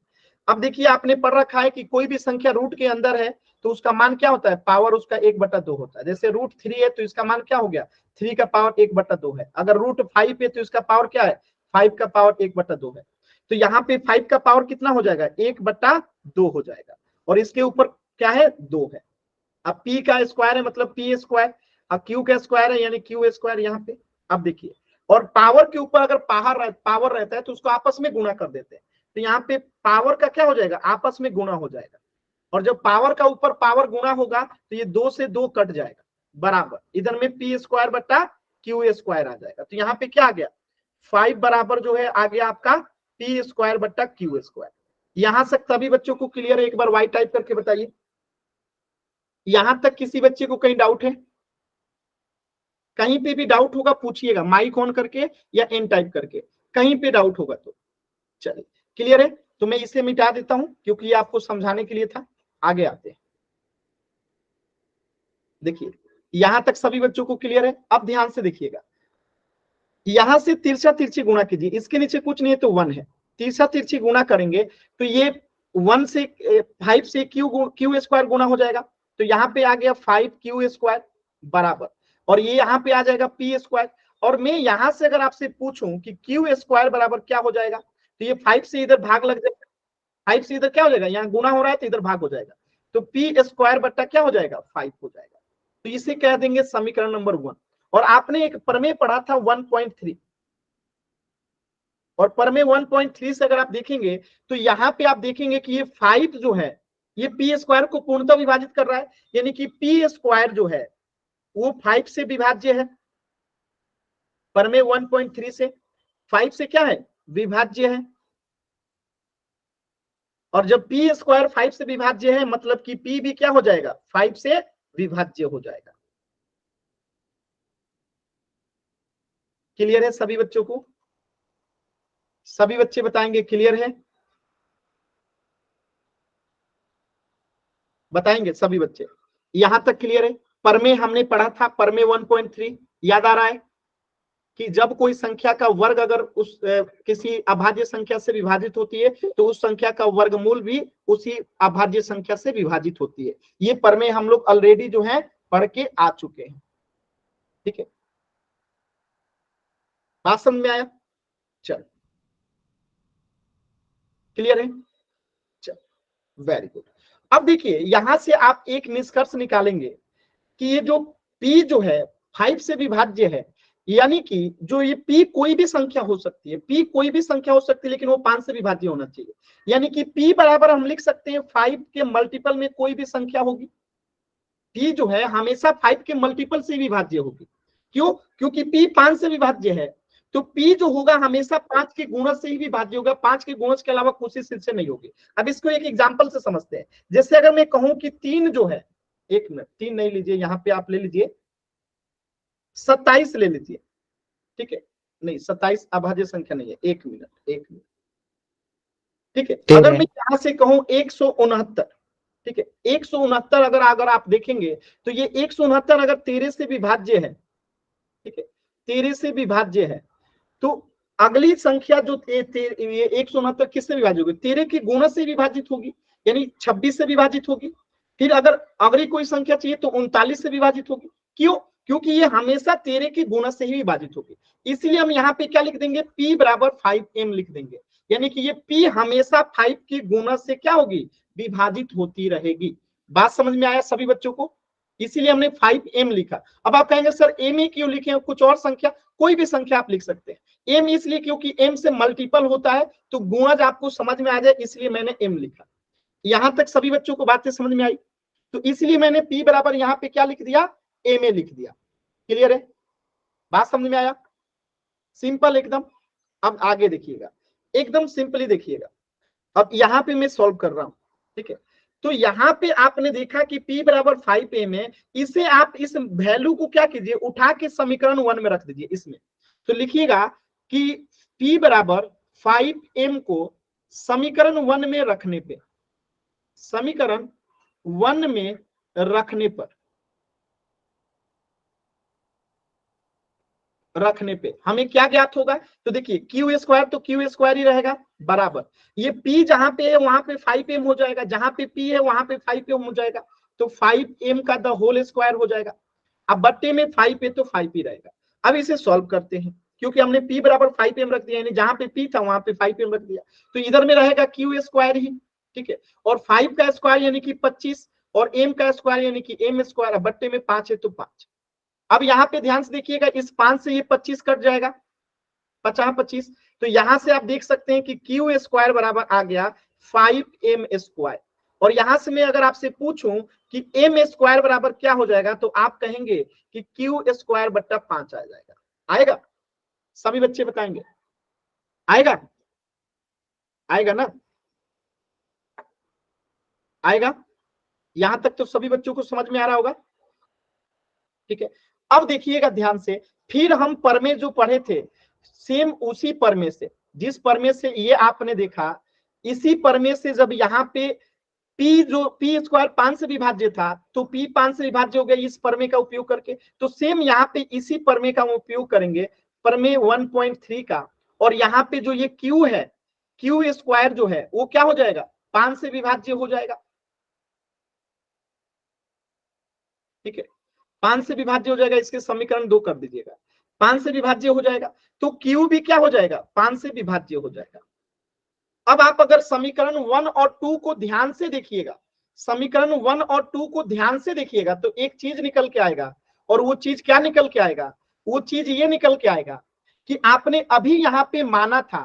Speaker 1: अब देखिए आपने पढ़ रखा है कि कोई भी संख्या रूट के अंदर है तो उसका मान क्या होता है, पावर उसका 1/2 होता है। जैसे √3 है तो इसका मान क्या हो गया, 3 का पावर 1/2 है। अगर √5 है तो इसका पावर क्या है, 5 का पावर 1/2 है। तो यहाँ पे 5 का पावर कितना हो जाएगा, 1/2 हो जाएगा। और इसके ऊपर क्या है, 2 है। अब P का स्क्वायर है मतलब P², अब Q का स्क्वायर है यानी Q² यहाँ पे। अब देखिए, और पावर के ऊपर अगर पावर रहता है तो उसको आपस में गुणा कर देते हैं, तो यहाँ पे पावर का क्या हो जाएगा, आपस में गुणा हो जाएगा। और जब पावर का ऊपर पावर गुणा होगा तो ये 2 से 2 कट जाएगा, बराबर इधर में P² बटा Q² आ जाएगा। तो यहाँ पे क्या आ गया, 5 बराबर जो है आ गया आपका P² बटा Q²। यहां से सभी बच्चों को क्लियर है, एक बार वाई टाइप करके बताइए। यहां तक किसी बच्चे को कहीं डाउट है, कहीं पे भी डाउट होगा पूछिएगा, माइक ऑन करके या एन टाइप करके, कहीं पे डाउट होगा तो। चलिए क्लियर है, तो मैं इसे मिटा देता हूं क्योंकि ये आपको समझाने के लिए था। आगे आते हैं, देखिए यहां तक सभी बच्चों को क्लियर है। अब ध्यान से देखिएगा, यहां से तिरछा तिरछी गुणा कीजिए, इसके नीचे कुछ नहीं है तो 1 है, तिरछा तिरछी गुणा करेंगे तो ये 1 से 5 से Q² गुणा हो जाएगा। तो यहाँ पे आ गया 5Q² बराबर, और ये यहाँ पे आ जाएगा P²। और मैं यहां से अगर आपसे पूछूं कि Q² बराबर क्या हो जाएगा, तो ये 5 से इधर भाग लग जाएगा, 5 से इधर क्या हो जाएगा, यहाँ गुणा हो रहा है तो इधर भाग हो जाएगा, तो P² बट्टा क्या हो जाएगा, 5 हो जाएगा। तो इसे कह देंगे समीकरण नंबर 1। और आपने एक प्रमेय पढ़ा था 1.3, और प्रमेय 1.3 से अगर आप देखेंगे तो यहाँ पे आप देखेंगे कि ये 5 जो है ये P² को पूर्णतः विभाजित कर रहा है, यानी कि P² जो है वो 5 से विभाज्य है। प्रमेय 1.3 से 5 से क्या है, विभाज्य है। और जब P² 5 से विभाज्य है मतलब कि P भी क्या हो जाएगा, 5 से विभाज्य हो जाएगा। क्लियर है सभी बच्चों को, सभी बच्चे बताएंगे क्लियर है, बताएंगे सभी बच्चे, यहां तक क्लियर है। प्रमेय हमने पढ़ा था, प्रमेय 1.3 याद आ रहा है कि जब कोई संख्या का वर्ग अगर उस किसी अभाज्य संख्या से विभाजित होती है तो उस संख्या का वर्गमूल भी उसी अभाज्य संख्या से विभाजित होती है। ये प्रमेय हम लोग ऑलरेडी जो है पढ़ के आ चुके हैं। ठीक है, बात समझ में आया, चल क्लियर है, चल वेरी गुड। अब देखिए यहां से आप एक निष्कर्ष निकालेंगे कि ये जो P जो है 5 से विभाज्य है, यानी कि जो ये P कोई भी संख्या हो सकती है, P कोई भी संख्या हो सकती है लेकिन वो 5 से विभाज्य होना चाहिए। यानी कि P बराबर हम लिख सकते हैं 5 के मल्टीपल में कोई भी संख्या होगी, P जो है हमेशा 5 के मल्टीपल से विभाज्य होगी। क्यों, क्योंकि P 5 से विभाज्य है, तो P जो होगा हमेशा 5 के गुणज से ही विभाज्य होगा, 5 के गुणज के अलावा किसी से नहीं होगी। अब इसको एक एग्जांपल से समझते हैं। जैसे अगर मैं कहूं कि 3 जो है, 1 मिनट 3 नहीं लीजिए, यहाँ पे आप ले लीजिए 27 ले लीजिए, ठीक है, नहीं 27 अभाज्य संख्या नहीं है, 1 मिनट, ठीक है। अगर मैं यहां से कहूं 169, ठीक है, 169 अगर आप देखेंगे तो ये 169 अगर 13 से विभाज्य है, ठीक है, 13 से विभाज्य है, तो अगली संख्या जो ये 169 किससे विभाजित होगी, 13 के गुणज से विभाजित होगी, यानी 26 से विभाजित होगी। फिर अगर अगली कोई संख्या चाहिए तो 39 से विभाजित होगी। क्यों? क्योंकि ये हमेशा 13 के गुणज से ही विभाजित होगी। इसलिए हम यहाँ पे क्या लिख देंगे, p बराबर 5m लिख देंगे, यानी कि ये p हमेशा 5 के गुणज से क्या होगी, विभाजित होती रहेगी। बात समझ में आया सभी बच्चों को? इसीलिए हमने 5m लिखा। अब आप कहेंगे सर m ही क्यों लिखे, कुछ और संख्या, कोई भी संख्या आप लिख सकते हैं। m इसलिए क्योंकि m से मल्टीपल होता है, तो गुणज आपको समझ में आ जाए, इसलिए मैंने m लिखा। यहां तक सभी बच्चों को बातें समझ में आई? तो इसलिए मैंने p बराबर यहाँ पे क्या लिख दिया, ma लिख दिया। क्लियर है? बात समझ में आया? सिंपल एकदम। अब आगे देखिएगा, एकदम सिंपली देखिएगा। अब यहाँ पे मैं सॉल्व कर रहा हूं, ठीक है? तो यहाँ पे आपने देखा कि p बराबर 5m है, इसे आप इस वैल्यू को क्या कीजिए, उठा के समीकरण 1 में रख दीजिए इसमें। तो लिखिएगा कि p बराबर 5m को समीकरण 1 में रखने पे, समीकरण 1 में रखने पे हमें क्या ज्ञात होगा, तो देखिए क्यू स्क्वायर तो क्यू स्क्वायर ही रहेगा, बराबर ये p जहां पे है वहां पे 5m हो जाएगा, जहां पे p है वहां पे 5m हो जाएगा, तो 5m का द होल स्क्वायर हो जाएगा। अब बट्टे में 5 है तो 5 ही रहेगा। अब इसे सॉल्व करते हैं, क्योंकि हमने p बराबर 5m रख दिया, यानी जहां पे p था वहां पे 5m रख दिया, तो इधर में रहेगा क्यू स्क्वायर ही, ठीक है? और 5 का स्क्वायर यानी कि 25, और m का स्क्वायर यानी कि m स्क्वायर, बट्टे में 5 है तो 5। अब यहाँ पे ध्यान से देखिएगा, इस 5 से ये 25 कट जाएगा, 50-25, तो यहां से आप देख सकते हैं कि क्यू स्क्वायर बराबर आ गया 5m स्क्वायर। और यहां से मैं अगर आपसे पूछूं कि m स्क्वायर बराबर क्या हो जाएगा, तो आप कहेंगे कि क्यू स्क्वायर बट्टा 5 आ जाएगा। आएगा? सभी बच्चे बताएंगे आएगा? आएगा ना? आएगा? यहां तक तो सभी बच्चों को समझ में आ रहा होगा, ठीक है? अब देखिएगा ध्यान से, फिर हम परमे जो पढ़े थे, सेम उसी परमे से, जिस परमे से ये आपने देखा, इसी परमे से जब यहाँ पे p जो p स्क्वायर 5 से विभाज्य था, तो p 5 से विभाज्य हो गया इस परमे का उपयोग करके, तो सेम यहाँ पे इसी परमे का हम उपयोग करेंगे, परमे 1.3 का। और यहाँ पे जो ये q है, q स्क्वायर जो है वो क्या हो जाएगा, 5 से विभाज्य हो जाएगा, ठीक है? 5 से विभाज्य हो जाएगा, इसके समीकरण 2 कर दीजिएगा, 5 से विभाज्य हो जाएगा, तो q भी क्या हो जाएगा, 5 से विभाज्य हो जाएगा। अब आप अगर समीकरण 1 और 2 को ध्यान से देखिएगा, समीकरण 1 और 2 को ध्यान से देखिएगा, तो एक चीज निकल के आएगा, और वो चीज क्या निकल के आएगा, वो चीज ये निकल के आएगा कि आपने अभी यहाँ पे माना था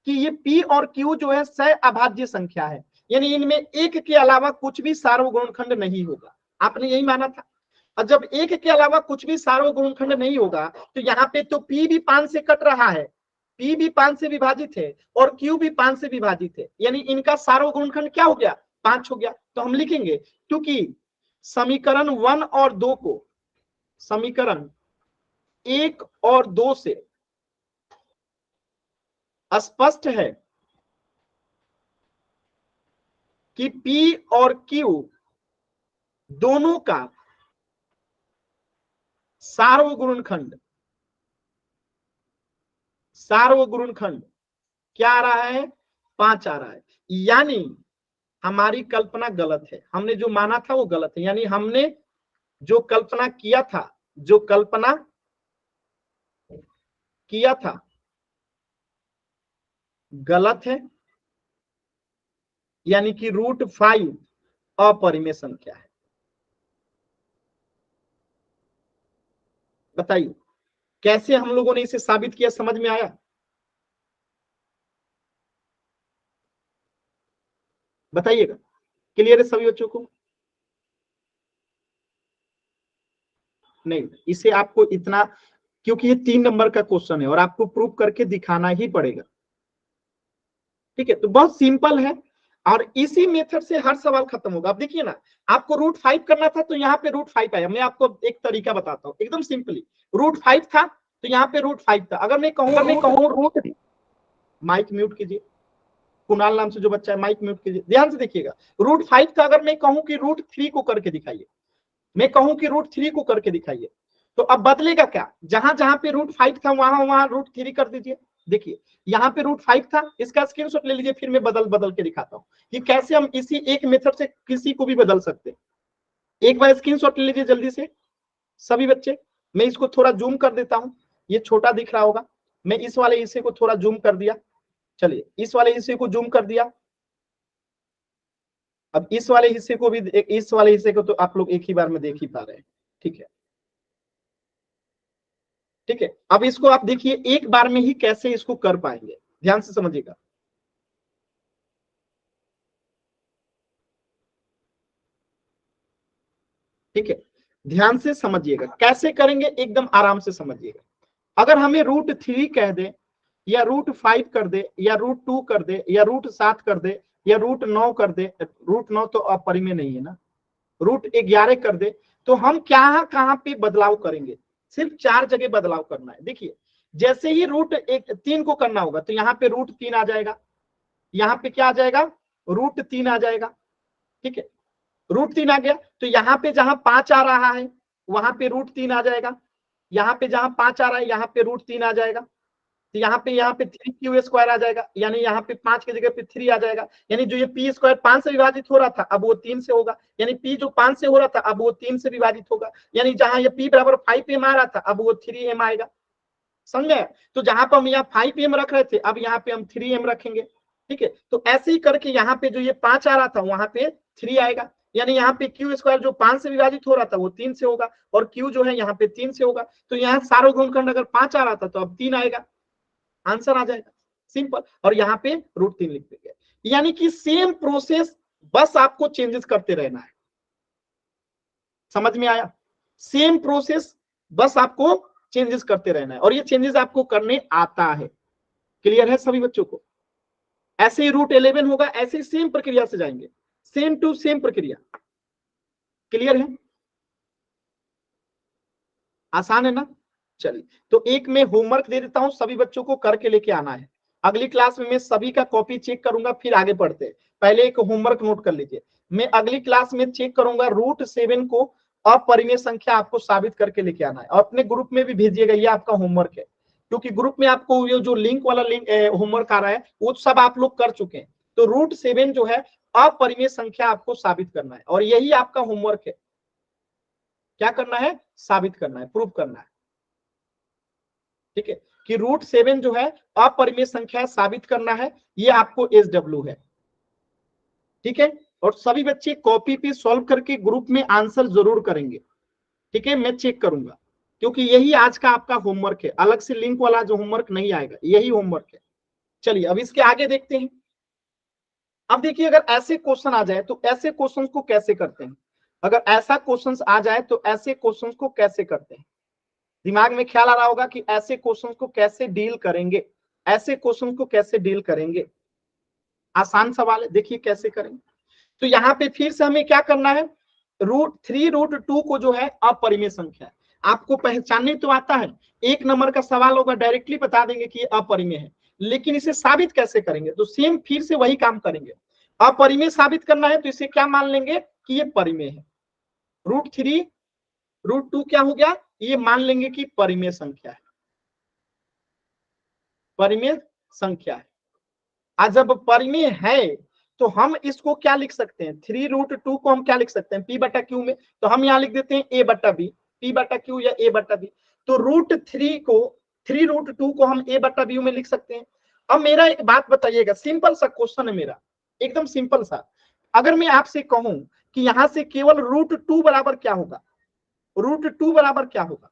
Speaker 1: कि ये p और q जो है सह अभाज्य संख्या है, यानी इनमें एक के अलावा कुछ भी सार्वगुणनखंड नहीं होगा, आपने यही माना था। और जब एक के अलावा कुछ भी सार्वगुणनखंड नहीं होगा, तो यहाँ पे तो p भी 5 से कट रहा है, p भी 5 से विभाजित है, और q भी 5 से विभाजित है, यानी इनका सार्वगुणनखंड क्या हो गया, 5 हो गया। तो हम लिखेंगे, क्योंकि समीकरण 1 और 2 को समीकरण 1 और 2 से स्पष्ट है कि p और q दोनों का सार्वगुणनखंड क्या आ रहा है, 5 आ रहा है, यानी हमारी कल्पना गलत है, हमने जो माना था वो गलत है, यानी हमने जो कल्पना किया था गलत है, यानी कि √5 अपरिमेय संख्या है। बताइए कैसे हम लोगों ने इसे साबित किया, समझ में आया? बताइएगा, क्लियर है सभी बच्चों को? नहीं, इसे आपको इतना, क्योंकि ये 3 नंबर का क्वेश्चन है और आपको प्रूव करके दिखाना ही पड़ेगा, ठीक है? तो बहुत सिंपल है, और इसी मेथड से हर सवाल खत्म होगा। अब देखिए ना, आपको √5 करना था तो यहाँ पे √5 आया। मैं आपको एक तरीका बताता हूँ एकदम सिंपली, √5 था तो यहाँ पे √5 था। अगर मैं कहूँ रूट, माइक म्यूट कीजिए, कुणाल नाम से जो बच्चा है माइक म्यूट कीजिए, ध्यान से देखिएगा। √5 का अगर मैं कहूँ कि √3 को करके दिखाइए, मैं कहूँ कि √3 को करके दिखाइए, तो अब बदलेगा क्या, जहां जहां पे √5 था वहां √3 कर दीजिए। देखिए यहाँ पे √5 था, इसका स्क्रीनशॉट ले लीजिए, फिर मैं बदल के दिखाता हूँ कि कैसे हम इसी एक मेथड से किसी को भी बदल सकते हैं। एक बार स्क्रीनशॉट ले लीजिए जल्दी से सभी बच्चे। मैं इसको थोड़ा जूम कर देता हूं, ये छोटा दिख रहा होगा, मैं इस वाले हिस्से को थोड़ा जूम कर दिया। चलिए इस वाले हिस्से को जूम कर दिया। अब इस वाले हिस्से को भी, इस वाले हिस्से को तो आप लोग एक ही बार में देख ही पा रहे हैं। ठीक है, ठीक है। अब इसको आप देखिए एक बार में ही कैसे इसको कर पाएंगे, ध्यान से समझिएगा। ठीक है, ध्यान से समझिएगा कैसे करेंगे, एकदम आराम से समझिएगा। अगर हमें √3 कह दे, या √5 कर दे, या √2 कर दे, या √7 कर दे, या √9 कर दे, √9 तो अपरिमेय नहीं है ना, √11 कर दे, तो हम क्या कहां पे बदलाव करेंगे? सिर्फ 4 जगह बदलाव करना है। देखिए जैसे ही √3 को करना होगा तो यहाँ पे √3 आ जाएगा, यहाँ पे क्या आ जाएगा, √3 आ जाएगा। ठीक है, √3 आ गया, तो यहाँ पे जहां 5 आ रहा है वहां पे √3 आ जाएगा, यहाँ पे जहां 5 आ रहा है यहाँ पे √3 आ जाएगा, तो यहाँ पे 3q² आ जाएगा, यानी यहाँ पे 5 की जगह पे 3 आ जाएगा। यानी जो ये p² 5 से विभाजित हो रहा था अब वो 3 से होगा, यानी p जो 5 से हो रहा था अब वो 3 से विभाजित होगा, यानी जहां ये p बराबर 5m आ रहा था अब वो 3m आएगा। समझ गए? तो जहां पर हम यहाँ 5m रख रहे थे अब यहाँ पे हम 3m रखेंगे। ठीक है, तो ऐसे ही करके यहाँ पे जो ये 5 आ रहा था वहां पे 3 आएगा, यानी यहाँ पे q² जो 5 से विभाजित हो रहा था वो 3 से होगा, और q जो है यहाँ पे 3 से होगा, तो यहाँ सारो गुणनखंड अगर 5 आ रहा था तो अब 3 आएगा, आंसर आ जाएगा, सिंपल। और यहाँ पे √3 लिख देंगे। यानी कि सेम प्रोसेस, बस आपको चेंजेस करते रहना है। समझ में आया? सेम प्रोसेस, बस आपको चेंजेस करते रहना है, और ये चेंजेस आपको करने आता है। क्लियर है सभी बच्चों को? ऐसे ही √11 होगा, ऐसे सेम प्रक्रिया से जाएंगे, सेम टू सेम प्रक्रिया। क्लियर है? आसान है ना? चलिए, तो एक मैं होमवर्क दे देता हूं, सभी बच्चों को करके लेके आना है। अगली क्लास में मैं सभी का कॉपी चेक करूंगा, फिर आगे बढ़ते हैं। पहले एक होमवर्क नोट कर लीजिए, मैं अगली क्लास में चेक करूंगा √7 को अपरिमेय संख्या आपको साबित करके लेके आना है, और अपने ग्रुप में भी भेजिएगा, ये आपका होमवर्क है। क्योंकि ग्रुप में आपको ये जो लिंक वाला लिंक होमवर्क आ रहा है वो सब आप लोग कर चुके हैं। तो √7 जो है अपरिमेय संख्या आपको साबित करना है, और यही आपका होमवर्क है। क्या करना है? साबित करना है, प्रूव करना है। ठीक है, कि √7 जो है अपरिमेय संख्या साबित करना है, ये आपको SW है। ठीक है, और सभी बच्चे कॉपी पे सॉल्व करके ग्रुप में आंसर जरूर करेंगे। ठीक है, मैं चेक करूंगा, क्योंकि यही आज का आपका होमवर्क है, अलग से लिंक वाला जो होमवर्क नहीं आएगा, यही होमवर्क है। चलिए अब इसके आगे देखते हैं। अब देखिए अगर ऐसे क्वेश्चन आ जाए तो ऐसे क्वेश्चन को कैसे करते हैं? अगर ऐसा क्वेश्चन आ जाए तो ऐसे क्वेश्चन को कैसे करते हैं? दिमाग में ख्याल आ रहा होगा कि ऐसे क्वेश्चन को कैसे डील करेंगे, ऐसे क्वेश्चन को कैसे डील करेंगे। आसान सवाल है, देखिए कैसे करेंगे। तो यहाँ पे फिर से हमें क्या करना है, √3 √2 को जो है अपरिमेय संख्या है, आपको पहचानने तो आता है। एक नंबर का सवाल होगा, डायरेक्टली बता देंगे कि ये अपरिमेय है, लेकिन इसे साबित कैसे करेंगे? तो सेम फिर से वही काम करेंगे। अपरिमेय साबित करना है तो इसे क्या मान लेंगे कि ये परिमेय है। √3 √2 क्या हो गया, ये मान लेंगे कि परिमेय संख्या है, परिमेय संख्या है। आज जब परिमेय है तो हम इसको क्या लिख सकते हैं, 3 √2 को हम क्या लिख सकते हैं, p/q में, तो हम यहाँ लिख देते हैं a/b, p/q या a/b। तो √3 को 3 √2 को हम a/b में लिख सकते हैं। अब मेरा एक बात बताइएगा, सिंपल सा क्वेश्चन है मेरा, एकदम सिंपल सा। अगर मैं आपसे कहूं कि यहां से केवल √2 बराबर क्या होगा, √2 बराबर क्या होगा,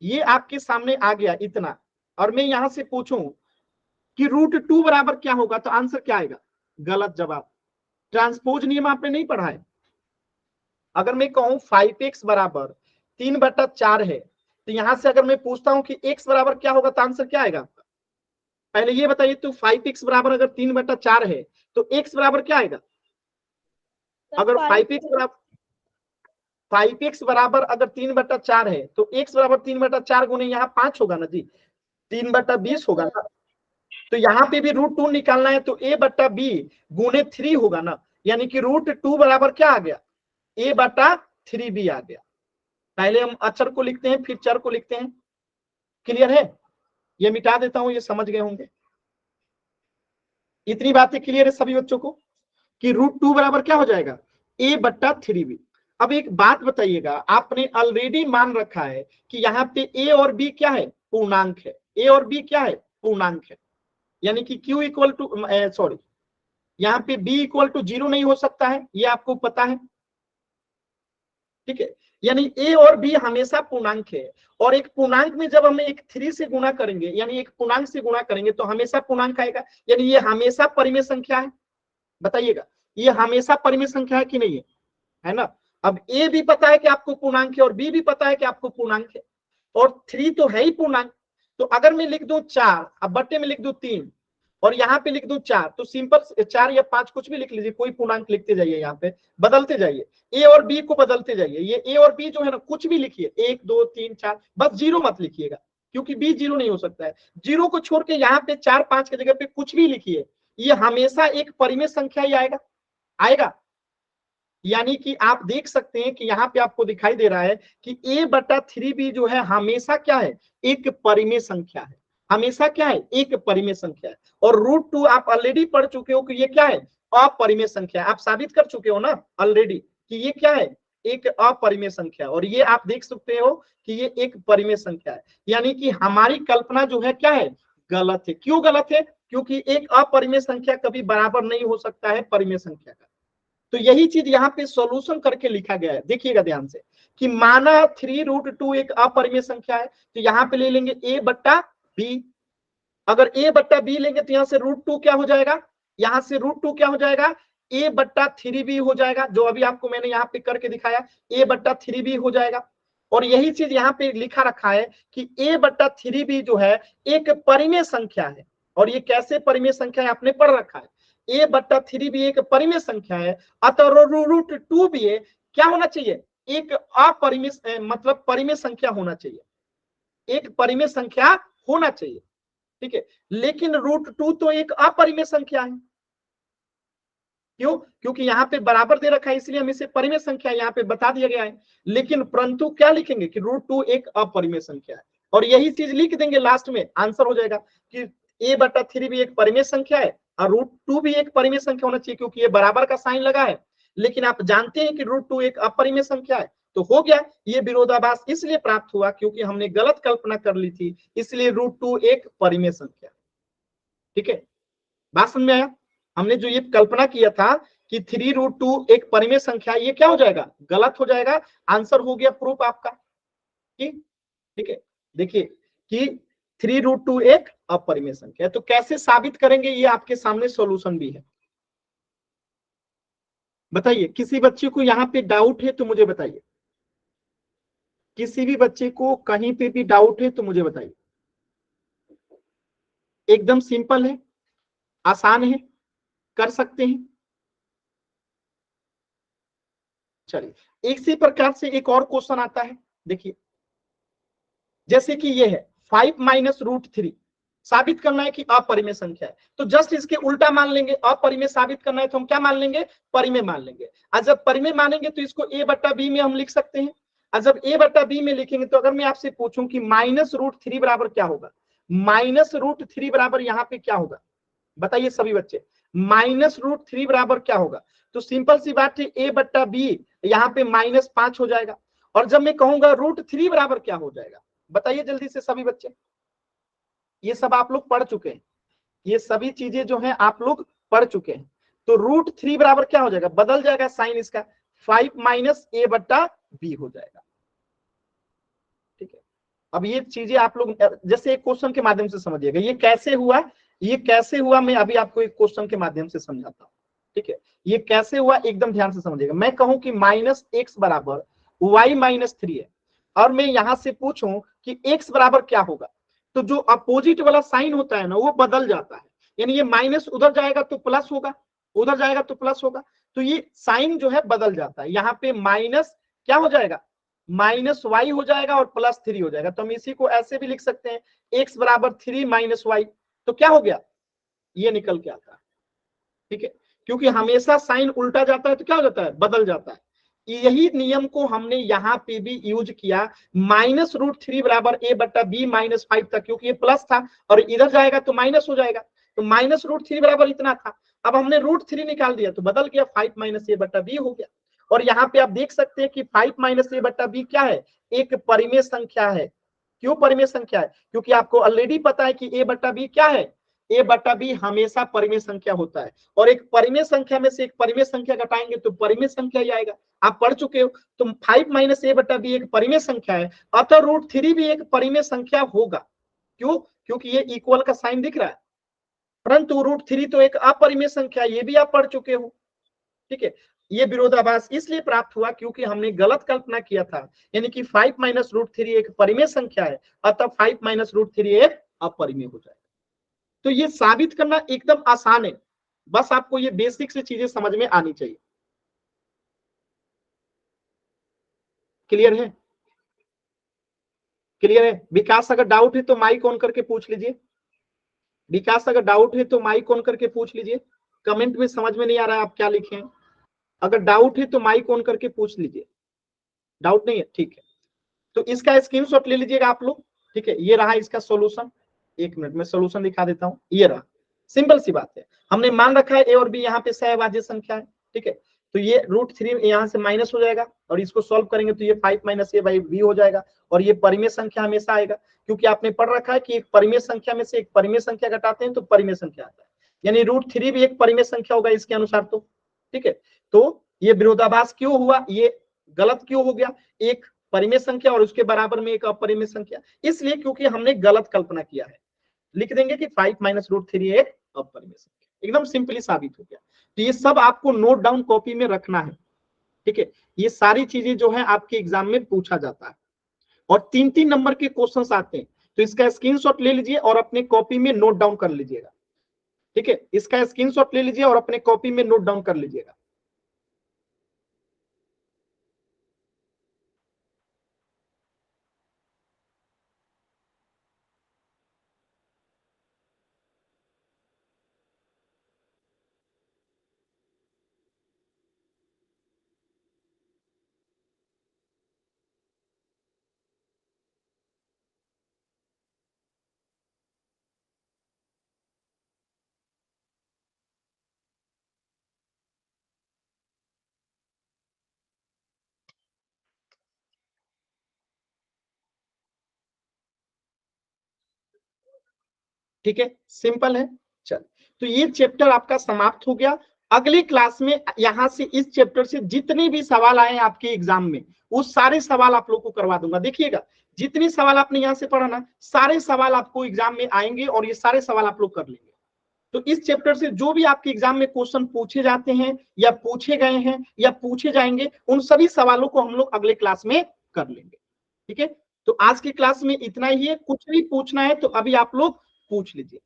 Speaker 1: ये आपके सामने आ गया इतना, और मैं यहां से पूछूं कि √2 बराबर क्या होगा, तो आंसर क्या आएगा? गलत जवाब। ट्रांसपोज नियम आपने नहीं पढ़ा है। अगर मैं कहूं 5x बराबर 3/4 है, तो यहां से अगर मैं पूछता हूं कि x बराबर क्या होगा, तो आंसर क्या आएगा आपका? पहले ये बताइए, तो 5x बराबर अगर 3/4 है तो x बराबर क्या आएगा? अगर 5x बराबर अगर 3/4 है तो x बराबर 3/4 गुने यहाँ 5 होगा ना जी, 3/20 होगा ना। तो यहाँ पे भी √2 निकालना है तो a/b गुने 3 होगा ना, यानी कि √2 बराबर क्या आ गया, a/3b आ गया। पहले हम अक्षर को लिखते हैं फिर चर को लिखते हैं। क्लियर है? ये मिटा देता हूं, ये समझ गए होंगे। इतनी बातें क्लियर है सभी बच्चों को कि √2 बराबर क्या हो जाएगा, a/3b। अब एक बात बताइएगा, आपने ऑलरेडी मान रखा है कि यहाँ पे ए और बी क्या है, पूर्णांक है। ए और बी क्या है, पूर्णांक है। यानी कि Q इक्वल टू सॉरी यहाँ पे B इक्वल टू 0 नहीं हो सकता है, ये आपको पता है। ठीक है, यानी A और B हमेशा पूर्णांक है, और एक पूर्णांक में जब हम एक 3 से गुणा करेंगे, यानी एक पूर्णांक से गुणा करेंगे तो हमेशा पूर्णांक आएगा, यानी ये हमेशा परिमेय संख्या है। बताइएगा, ये हमेशा परिमेय संख्या है कि नहीं है ना। अब A भी पता है कि आपको पूर्णांक है और B भी पता है कि आपको पूर्णांक है, और 3 तो है ही पूर्णांक। तो अगर मैं लिख दूं 4, अब बट्टे में लिख दूं 3 और यहाँ पे लिख दूं 4, तो सिंपल 4 या 5 कुछ भी लिख लीजिए, कोई पूर्णांक लिखते जाइए, यहाँ पे बदलते जाइए, ए और बी को बदलते जाइए। ये ए और बी जो है ना, कुछ भी लिखिए, 1 2 3 4, बस 0 मत लिखिएगा, क्योंकि बी 0 नहीं हो सकता है। 0 को छोड़ के यहाँ पे 4 5 की जगह पे कुछ भी लिखिए, ये हमेशा एक परिमेय संख्या ही आएगा आएगा। यानी कि आप देख सकते हैं कि यहाँ पे आपको दिखाई दे रहा है कि a/3b जो है हमेशा क्या है, एक परिमेय संख्या है। हमेशा क्या है, एक परिमेय संख्या है। और √2 आप ऑलरेडी पढ़ चुके हो कि ये क्या है, अपरिमेय संख्या है। आप साबित कर चुके हो ना ऑलरेडी कि ये क्या है, एक अपरिमेय संख्या। और ये आप देख सकते हो कि ये एक परिमेय संख्या है। यानी कि हमारी कल्पना जो है क्या है, गलत है। क्यों गलत है, क्योंकि एक अपरिमेय संख्या कभी बराबर नहीं हो सकता है परिमेय संख्या का। तो यही चीज यहाँ पे सॉल्यूशन करके लिखा गया है, देखिएगा ध्यान से कि माना 3√2 एक अपरिमेय संख्या है, तो यहाँ पे ले लेंगे a/b। अगर a/b लेंगे तो यहाँ से √2 क्या हो जाएगा, यहाँ से √2 क्या हो जाएगा, a/3b हो जाएगा, जो अभी आपको मैंने यहाँ पे करके दिखाया, a/3b हो जाएगा। और यही चीज यहाँ पे लिखा रखा है कि a/3b जो है एक परिमेय संख्या है। और ये कैसे परिमेय संख्या है आपने पढ़ रखा है, a/3b एक परिमेय संख्या है, अतः √2 भी है क्या होना चाहिए, एक अपरिमेय मतलब परिमेय संख्या होना चाहिए, एक परिमेय संख्या होना चाहिए। ठीक है, लेकिन √2 तो एक अपरिमेय संख्या है। क्यों, क्योंकि यहाँ पे बराबर दे रखा है, इसलिए हम इसे परिमेय संख्या यहाँ पे बता दिया गया है। लेकिन परंतु क्या लिखेंगे कि √2 एक अपरिमेय संख्या है, और यही चीज लिख देंगे लास्ट में, आंसर हो जाएगा कि a/3 भी एक परिमेय संख्या है और √2 भी एक परिमेय संख्या होना चाहिए, क्योंकि ये बराबर का साइन लगा है। लेकिन आप जानते हैं कि √2 एक अपरिमेय संख्या है, तो हो गया। ये विरोधाभास इसलिए प्राप्त हुआ क्योंकि हमने गलत कल्पना कर ली थी, इसलिए √2 एक परिमेय संख्या। ठीक है, बात समझ में आया। हमने जो ये कल्पना किया था कि 3√2 एक परिमेय संख्या, ये क्या हो जाएगा, गलत हो जाएगा। आंसर हो गया प्रूफ आपका। ठीक है, देखिए कि 3√2 एक अपरिमेय संख्या है। तो कैसे साबित करेंगे, ये आपके सामने सॉल्यूशन भी है। बताइए, किसी बच्चे को यहाँ पे डाउट है तो मुझे बताइए, किसी भी बच्चे को कहीं पे भी डाउट है तो मुझे बताइए। एकदम सिंपल है, आसान है, कर सकते हैं। चलिए, इसी प्रकार से एक और क्वेश्चन आता है, देखिए जैसे कि ये है 5 माइनस √3 साबित करना है कि अपरिमेय संख्या है, तो जस्ट इसके उल्टा मान लेंगे। अपरिमेय साबित करना है तो हम क्या मान लेंगे, परिमेय मान लेंगे। और जब परिमेय मानेंगे तो इसको a/b में हम लिख सकते हैं। और जब a/b में लिखेंगे तो अगर मैं आपसे पूछूं कि -√3 बराबर क्या होगा, -√3 बराबर यहाँ पे क्या होगा, बताइए सभी बच्चे, -√3 बराबर क्या होगा। तो सिंपल सी बात है, a/b यहाँ पे -5 हो जाएगा। और जब मैं कहूंगा √3 बराबर क्या हो जाएगा, बताइए जल्दी से सभी बच्चे। ये सब आप लोग पढ़ चुके हैं, ये सभी चीजें जो हैं आप लोग पढ़ चुके हैं। तो √3 बराबर क्या हो जाएगा, बदल जाएगा साइन इसका, 5 माइनस a/b हो जाएगा। ठीक है, अब ये चीजें आप लोग जैसे एक क्वेश्चन के माध्यम से समझिएगा, ये कैसे हुआ, ये कैसे हुआ, मैं अभी आपको एक क्वेश्चन के माध्यम से समझाता हूँ। ठीक है, ये कैसे हुआ एकदम ध्यान से समझिएगा। मैं कहूं कि -x बराबर y-3 है, और मैं यहां से पूछूं कि x बराबर क्या होगा, तो जो अपोजिट वाला साइन होता है ना वो बदल जाता है। यानी ये माइनस उधर जाएगा तो प्लस होगा, उधर जाएगा तो प्लस होगा, तो ये साइन जो है बदल जाता है। यहाँ पे माइनस क्या हो जाएगा, -y हो जाएगा और +3 हो जाएगा। तो हम इसी को ऐसे भी लिख सकते हैं, x बराबर 3 - y, तो क्या हो गया, ये निकल के आता है। ठीक है, क्योंकि हमेशा साइन उल्टा जाता है तो क्या हो जाता है, बदल जाता है। यही नियम को हमने यहाँ पे भी यूज किया, -√3 बराबर a/b -5 तक, क्योंकि ये प्लस था और इधर जाएगा तो माइनस हो जाएगा। तो -√3 बराबर इतना था, अब हमने √3 निकाल दिया तो बदल गया, 5 - a/b हो गया। और यहाँ पे आप देख सकते हैं कि 5 माइनस ए बटा बी क्या है, एक परिमेय संख्या है। क्यों परिमेय संख्या है? क्योंकि आपको ऑलरेडी पता है कि ए बटा बी क्या है, ए बटा बी हमेशा परिमेय संख्या होता है, और एक परिमेय संख्या में से एक परिमेय संख्या घटाएंगे तो परिमेय संख्या ही आएगा। आप पढ़ चुके हो। तो 5 माइनस ए बटा बी एक परिमेय संख्या है, अतः √3 भी एक परिमेय संख्या होगा। क्यों? क्योंकि ये इक्वल का साइन दिख रहा है, परंतु √3 तो एक अपरिमेय संख्या, ये भी आप पढ़ चुके हो। ठीक है, ये विरोधाभास इसलिए प्राप्त हुआ क्योंकि हमने गलत कल्पना किया था, यानी कि 5 माइनस √3 एक परिमेय संख्या है, अतः 5 माइनस √3 एक अपरिमेय हो जाएगा। तो ये साबित करना एकदम आसान है, बस आपको ये बेसिक से चीजें समझ में आनी चाहिए। क्लियर है? क्लियर है? विकास अगर डाउट है तो माइक ऑन करके पूछ लीजिए। विकास अगर डाउट है तो माइक ऑन करके पूछ लीजिए। कमेंट में समझ में नहीं आ रहा है आप क्या लिखे हैं, अगर डाउट है तो माइक ऑन करके पूछ लीजिए। डाउट नहीं है? ठीक है, तो इसका स्क्रीनशॉट ले लीजिएगा आप लोग। ठीक है, ये रहा इसका सॉल्यूशन। एक मिनट में सॉल्यूशन दिखा देता हूं। ये रहा, सिंपल सी बात है, हमने मान रखा है ए और बी यहाँ पे सहभाज्य संख्या है। ठीक है, तो ये √3 यहाँ से माइनस हो जाएगा और इसको सॉल्व करेंगे तो ये 5 माइनस ए बाई बी हो जाएगा, और ये परिमेय संख्या हमेशा आएगा, क्योंकि आपने पढ़ रखा है कि एक परिमेय संख्या में से एक परिमेय संख्या घटाते हैं तो परिमेय संख्या आता है, यानी √3 भी एक परिमेय संख्या होगा इसके अनुसार। तो ठीक है, तो ये विरोधाभास क्यों हुआ, ये गलत क्यों हो गया, एक परिमेय संख्या और उसके बराबर में एक अपरिमेय संख्या, इसलिए क्योंकि हमने गलत कल्पना किया है। लिख देंगे कि 5 माइनस √3 एक अपरिमेय संख्या, एकदम सिंपली साबित हो गया। तो ये सब आपको नोट डाउन कॉपी में रखना है। ठीक है, ये सारी चीजें जो है आपके एग्जाम में पूछा जाता है, और 3-3 नंबर के क्वेश्चंस आते हैं, तो इसका स्क्रीनशॉट ले लीजिए और अपने कॉपी में नोट डाउन कर लीजिएगा। ठीक है, इसका स्क्रीनशॉट ले लीजिए और अपने कॉपी में नोट डाउन कर लीजिएगा। ठीक है, सिंपल है। चल, तो ये चैप्टर आपका समाप्त हो गया। अगली क्लास में यहां से इस चैप्टर से जितने भी सवाल आए आपके एग्जाम में, वो सारे सवाल आप लोग को करवा दूंगा। देखिएगा, जितने सवाल आपने यहाँ से पढ़ा ना, सारे सवाल आपको एग्जाम में आएंगे और ये सारे सवाल आप लोग कर लेंगे। तो इस चैप्टर से जो भी आपके एग्जाम में क्वेश्चन पूछे जाते हैं या पूछे गए हैं या पूछे जाएंगे, उन सभी सवालों को हम लोग अगले क्लास में कर लेंगे। ठीक है, तो आज की क्लास में इतना ही है। कुछ भी पूछना है तो अभी आप लोग पूछ लीजिए।